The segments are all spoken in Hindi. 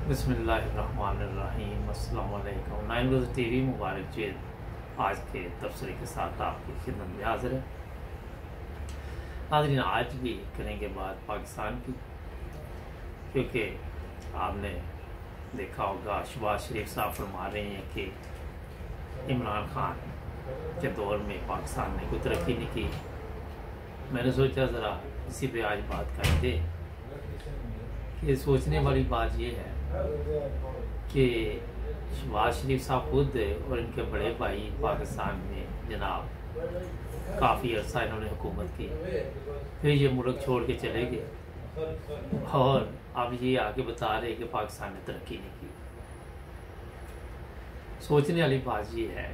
बिस्मिल्लाहिर्रहमानिर्रहीम। अस्सलाम वालेकुम। 9 रोज़ टीवी मुबारक जेद आज के तबसरे के साथ आपकी खिदमत में हाजिर है। नाज़रीन, आज भी करेंगे बात पाकिस्तान की, क्योंकि आपने देखा होगा शहबाज शरीफ साहब फरमा रहे हैं कि इमरान खान के दौर में पाकिस्तान ने कोई तरक्की नहीं की। मैंने सोचा ज़रा इसी पे आज बात करते कि सोचने वाली बात यह है कि शहबाज शरीफ साहब खुद और इनके बड़े भाई पाकिस्तान में जनाब काफ़ी अर्सा इन्होंने हुकूमत की, फिर ये मुल्क छोड़ के चले गए और अब ये आगे बता रहे कि पाकिस्तान ने तरक्की नहीं की। सोचने वाली बात ये है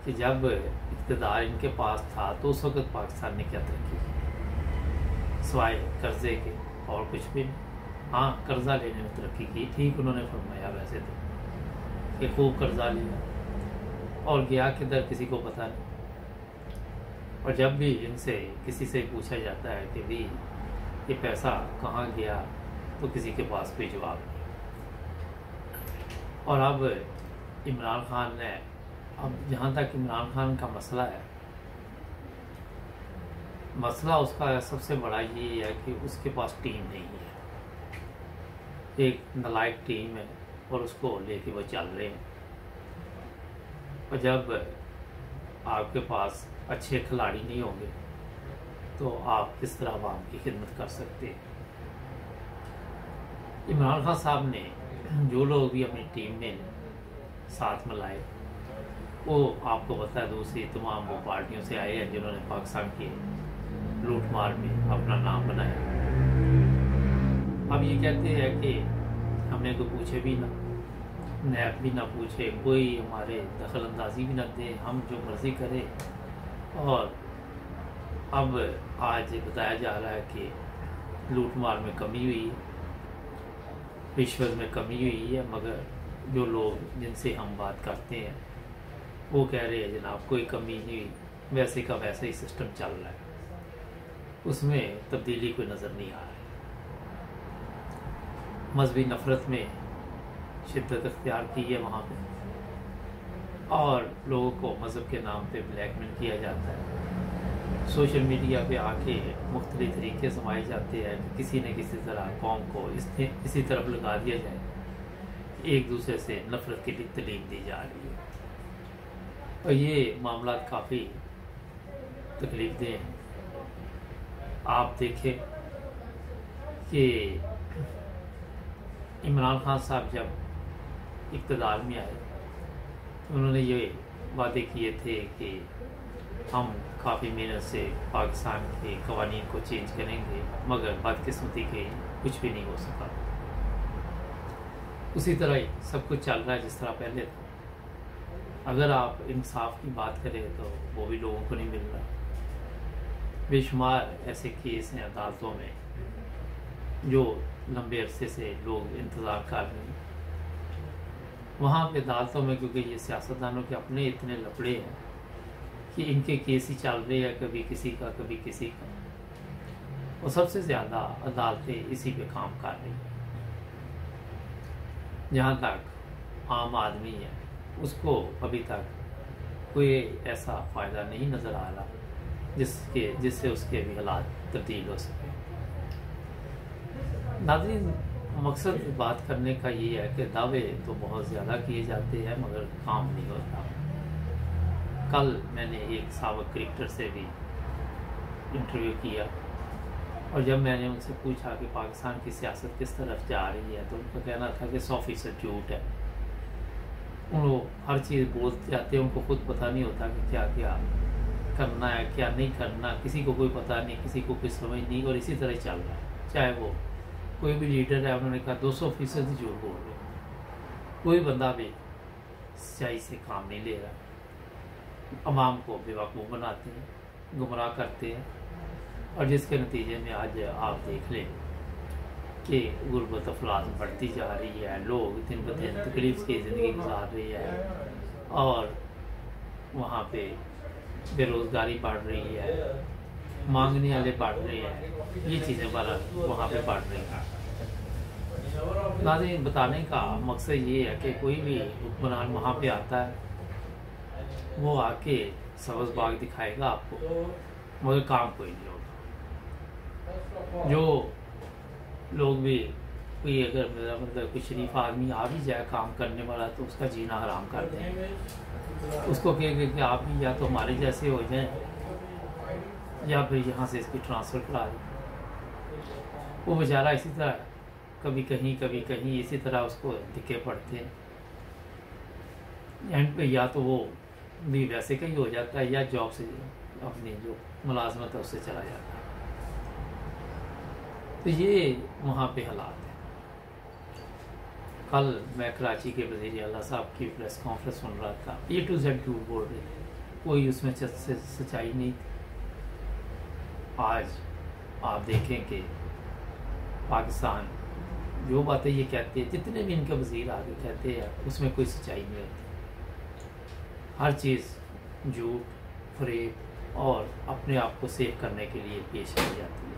कि जब इक़्तिदार इनके पास था तो उस वक़्त पाकिस्तान ने क्या तरक्की की सिवाय कर्जे के और कुछ भी नहीं। हाँ, कर्जा लेने में तरक्की की, ठीक उन्होंने फरमाया वैसे तो कि खूब कर्जा लिया और गया किधर किसी को पता नहीं। और जब भी इनसे किसी से पूछा जाता है कि भी ये पैसा कहाँ गया तो किसी के पास कोई जवाब नहीं। और अब इमरान खान ने, अब जहाँ तक इमरान खान का मसला है, मसला उसका सबसे बड़ा ये है कि उसके पास टीम नहीं है। एक नालायक टीम है और उसको लेके वो चल रहे हैं। और जब आपके पास अच्छे खिलाड़ी नहीं होंगे तो आप किस तरह आवाम की खिदमत कर सकते हैं। इमरान खान साहब ने जो लोग भी अपनी टीम में साथ में लाए वो आपको पता है दूसरी तमाम वो पार्टियों से आए हैं जिन्होंने पाकिस्तान के लूट मार में अपना नाम बनाया। अब ये कहते हैं कि हमने तो पूछे भी ना, नैब भी ना पूछे, कोई हमारे दखल अंदाजी भी ना दे, हम जो मर्जी करें। और अब आज बताया जा रहा है कि लूट मार में कमी हुई है, रिश्वत में कमी हुई है, मगर जो लोग जिनसे हम बात करते हैं वो कह रहे हैं जनाब कोई कमी नहीं हुई, वैसे का वैसे ही सिस्टम चल रहा है, उसमें तब्दीली कोई नज़र नहीं आ रही। मजहबी नफरत में शिद्दत इख्तियार की है वहाँ पे और लोगों को मज़हब के नाम पे ब्लैकमेल किया जाता है। सोशल मीडिया पे आके मुख्तलिफ तरीके समाए जाते हैं कि किसी न किसी तरह कौम को इसी तरफ लगा दिया जाए, एक दूसरे से नफरत की तलीम दी जा रही है। और ये मामला काफ़ी तकलीफदेह हैं। आप देखें कि इमरान खान साहब जब इक़्तिदार में आए तो उन्होंने ये वादे किए थे कि हम काफ़ी मेहनत से पाकिस्तान के कवानीन को चेंज करेंगे, मगर बदकिस्मती के कुछ भी नहीं हो सका। उसी तरह ही सब कुछ चल रहा है जिस तरह पहले था। अगर आप इंसाफ की बात करें तो वो भी लोगों को नहीं मिल रहा। बेशुमार ऐसे केस हैं अदालतों में जो लंबे अरसे से लोग इंतज़ार कर रहे हैं। वहाँ पे अदालतों में क्योंकि ये सियासतदानों के अपने इतने लफड़े हैं कि इनके केस ही चल रहे हैं, कभी किसी का कभी किसी का, और सबसे ज़्यादा अदालतें इसी पे काम कर रही हैं। जहाँ तक आम आदमी है उसको अभी तक कोई ऐसा फ़ायदा नहीं नज़र आ रहा जिससे उसके भी हालात तब्दील हो सके। नाज़रीन, मकसद बात करने का ये है कि दावे तो बहुत ज़्यादा किए जाते हैं मगर काम नहीं होता। कल मैंने एक साबिक क्रिकेटर से भी इंटरव्यू किया और जब मैंने उनसे पूछा कि पाकिस्तान की सियासत किस तरफ जा रही है तो उनका कहना था कि 100% झूठ है। उन लोग हर चीज़ बोलते जाते हैं, उनको खुद पता नहीं होता कि क्या क्या करना है क्या नहीं करना, किसी को कोई पता नहीं, किसी को कोई समझ नहीं, और इसी तरह चल रहा है। चाहे वो कोई भी लीडर है, उन्होंने कहा 200% झूठ बोल रहे, कोई बंदा भी सच्चाई से काम नहीं ले रहा, अवाम को बेवकूफ़ बनाते हैं, गुमराह करते हैं। और जिसके नतीजे में आज आप देख लें कि गुर्बत अफलास बढ़ती जा रही है, लोग दिन ब दिन तकलीफ की ज़िंदगी गुजार रही है और वहाँ पे बेरोज़गारी बढ़ रही है, मांगने वाले बढ़ रहे हैं, ये चीज़ें वहाँ पे बढ़ रही हैं। नाज़रीन, बताने का मकसद ये है कि कोई भी हुक्मरान वहाँ पे आता है, वो आके सब्ज़ बाग दिखाएगा आपको, मगर काम कोई नहीं होगा। जो लोग भी कोई अगर मेरा मतलब कोई शरीफ आदमी आ भी जाए काम करने वाला, तो उसका जीना हराम कर देंगे। उसको कहेंगे कि आप भी या तो हमारे जैसे हो जाएं, या फिर यहाँ से इसकी ट्रांसफ़र करा दें। वो बेचारा इसी तरह कभी कहीं इसी तरह उसको दिक्के पड़ते हैं। एंड पे या तो वो भी वैसे का ही हो जाता है, या जॉब से अपनी जो मुलाजमत है उससे चला जाता है। तो ये वहाँ पे हालात है। कल मैं कराची के वज़ीर आला साहब की प्रेस कॉन्फ्रेंस सुन रहा था, A to Z झूठ बोल रहे थे, कोई उसमें सच्चाई नहीं थी। आज आप देखें कि पाकिस्तान जो बातें ये कहते हैं, जितने भी इनके वज़ीर आगे कहते हैं, उसमें कोई सच्चाई नहीं होती। हर चीज़ झूठ, फरेब और अपने आप को सेव करने के लिए पेश की जाती है।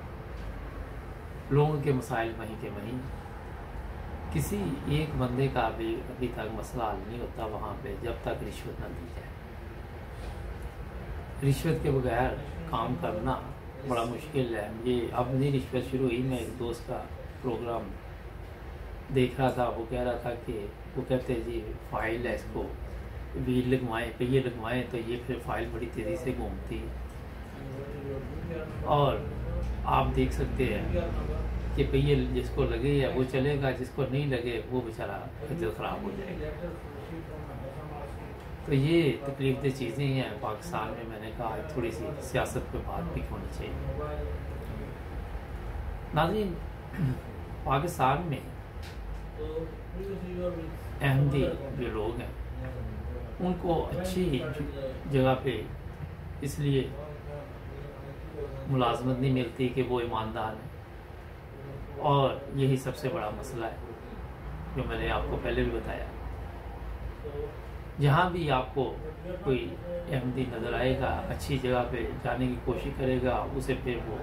लोगों के मसाइल वहीं के वहीं, किसी एक बंदे का भी अभी तक मसला हल नहीं होता वहाँ पे, जब तक रिश्वत न दी जाए। रिश्वत के बगैर काम करना बड़ा मुश्किल है। ये अब नहीं रिश्वत शुरू हुई। मैं एक दोस्त का प्रोग्राम देख रहा था, वो कह रहा था कि वो कहते हैं जी फाइल है, इसको व्हील लगवाएं, पहिए लगवाएं, तो ये फिर फाइल बड़ी तेज़ी से घूमती है। और आप देख सकते हैं कि पहिए जिसको लगे या वो चलेगा, जिसको नहीं लगे वो बेचारा खज्जल ख़राब हो जाएगा। तो ये तकलीफ़देह चीज़ें हैं पाकिस्तान में। मैंने कहा थोड़ी सी सियासत पे बात भी होनी चाहिए। नाज़रीन, पाकिस्तान में अहमदी जो लोग हैं, उनको अच्छी जगह पे इसलिए मुलाजमत नहीं मिलती कि वो ईमानदार हैं, और यही सबसे बड़ा मसला है जो मैंने आपको पहले भी बताया। जहाँ भी आपको कोई अहमदी नज़र आएगा, अच्छी जगह पे जाने की कोशिश करेगा, उसे फिर वो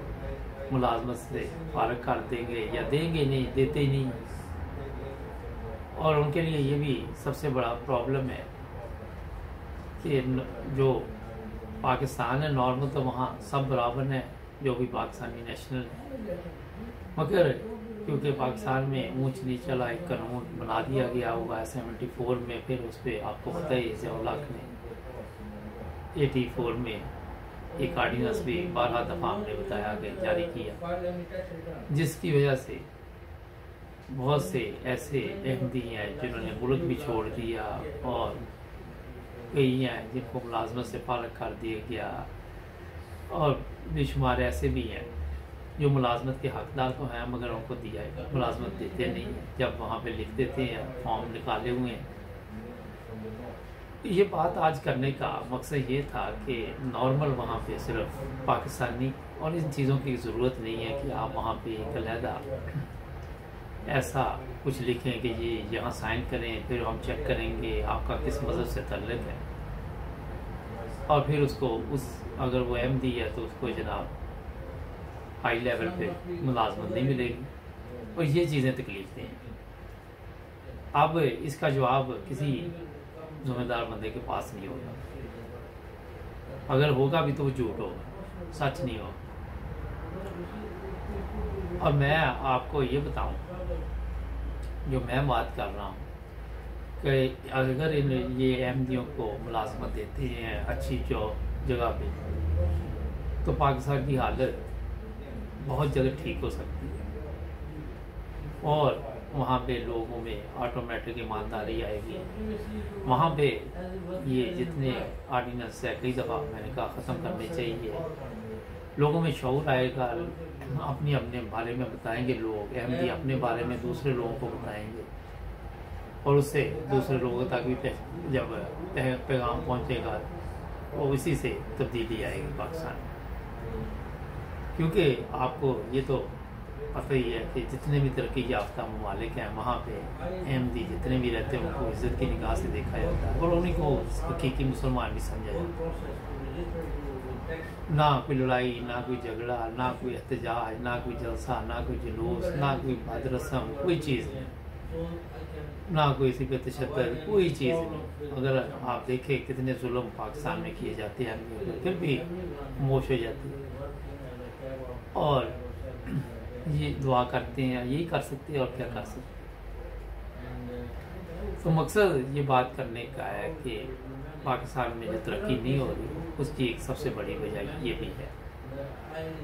मुलाजमत से फारग कर देंगे, या देंगे नहीं, देते ही नहीं। और उनके लिए ये भी सबसे बड़ा प्रॉब्लम है कि जो पाकिस्तान है नॉर्मल, तो वहाँ सब बराबर हैं जो भी पाकिस्तानी नेशनल है, मगर क्योंकि पाकिस्तान में ऊंच नीच वाला एक कानून बना दिया गया होगा 74 में, फिर उस पर आपको पता ही ज़िया-उल-हक ने 84 में एक आर्डिनेंस भी 12 दफ़ा हमने बताया कि जारी किया, जिसकी वजह से बहुत से ऐसे अहमदी हैं जिन्होंने मुल्क भी छोड़ दिया, और कई हैं जिनको मुलाजमत से फारग कर दिया गया, और बेशुमार ऐसे भी हैं जो मुलाजमत के हकदार तो हैं मगर उनको दिया मुलाजमत देते नहीं हैं। जब वहाँ पे लिख देते हैं, फॉर्म निकाले हुए हैं। ये बात आज करने का मकसद ये था कि नॉर्मल वहाँ पे सिर्फ पाकिस्तानी, और इन चीज़ों की ज़रूरत नहीं है कि आप वहाँ पे एक अलहदा ऐसा कुछ लिखें कि ये यहाँ साइन करें, फिर हम चेक करेंगे आपका किस मज़हब से ताल्लुक़ है, और फिर उसको अगर वो अहमदी है तो उसको जनाब हाई लेवल पे मुलाजमत नहीं मिलेगी। और ये चीज़ें तकलीफ दें। अब इसका जवाब किसी ज़िम्मेदार बंदे के पास नहीं होगा। अगर होगा भी तो वो झूठ होगा, सच नहीं होगा। और मैं आपको ये बताऊं, जो मैं बात कर रहा हूँ कि अगर ये अहमदियों को मुलाजमत देते हैं अच्छी जगह पे, तो पाकिस्तान की हालत बहुत जगह ठीक हो सकती है, और वहाँ पे लोगों में ऑटोमेटिक ईमानदारी आएगी। वहाँ पे ये जितने आर्डिनेंस है, कई दफ़ा मैंने कहा ख़त्म करने चाहिए। लोगों में शऊर आएगा, अपने अपने बारे में बताएंगे लोग, अहमदी अपने बारे में दूसरे लोगों को बताएंगे, और उससे दूसरे लोगों तक भी जब पैगाम पहुँचेगा, वो इसी से तब्दीली आएगी पाकिस्तान में। क्योंकि आपको ये तो पता ही है कि जितने भी तरक्की याफ्ता ममालिक हैं, वहाँ पे अहमदी जितने भी रहते हैं उनको इज़्ज़त की निगाह से देखा जाता है, और उन्हीं को हकीकी मुसलमान भी समझा जाता है। ना कोई लड़ाई, ना कोई झगड़ा, ना कोई एहतजाज, ना कोई जलसा, ना कोई जुलूस, ना कोई बद रस्म, कोई चीज़ नहीं, ना कोई इसी पे तशद्दुद, कोई चीज़ नहीं। अगर आप देखें कितने जुल्म पाकिस्तान में किए जाते हैं, फिर भी खामोश हो जाती है और ये दुआ करते हैं, यही कर सकते हैं और क्या कर सकते हैं। तो मकसद ये बात करने का है कि पाकिस्तान में जो तरक्की नहीं हो रही उसकी एक सबसे बड़ी वजह ये भी है,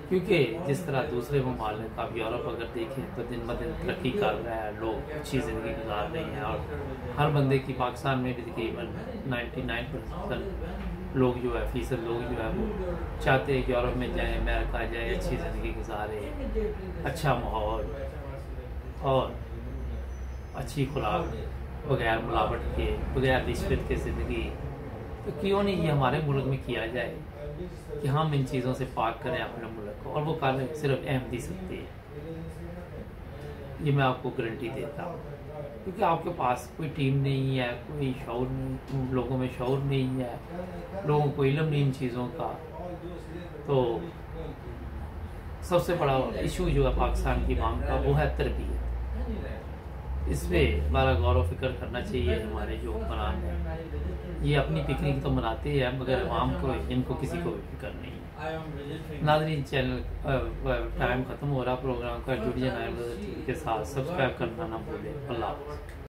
क्योंकि जिस तरह दूसरे ममालिक, आप यूरोप अगर देखें तो दिन ब दिन तरक्की कर रहा है, लोग अच्छी ज़िंदगी गुजार रहे हैं और हर बंदे की, पाकिस्तान में भी तकरीबन 99% लोग जो है, फीसद लोग जो है वो चाहते हैं कि यूरोप में जाए, अमेरिका जाए, अच्छी ज़िंदगी गुजारे, अच्छा माहौल और अच्छी खुराक, बगैर मिलावट के, बगैर रिश्वत के ज़िंदगी। तो क्यों नहीं ये हमारे मुल्क में किया जाए कि हम इन चीज़ों से पाक करें अपने मुल्क को, और वो कर सिर्फ अहमदी सकती है, ये मैं आपको गारंटी देता हूँ। क्योंकि आपके पास कोई टीम नहीं है, कोई शऊर नहीं, लोगों में शऊर नहीं है, लोगों को इल्म नहीं इन चीज़ों का। तो सबसे बड़ा इशू जो है पाकिस्तान की मांग का वो है तरबियत। इस पर हमारा गौर फिक्र करना चाहिए। हमारे जो हुक्मरान हैं ये अपनी पिकनिक तो मनाते हैं, मगर आवाम को, इनको किसी को भी फिक्र नहीं है। नाज़रीन, चैनल टाइम ख़त्म हो रहा प्रोग्राम का, जुड़ जाना है के साथ, सब्सक्राइब करना ना भूलें। अल्लाह हाफ़िज़।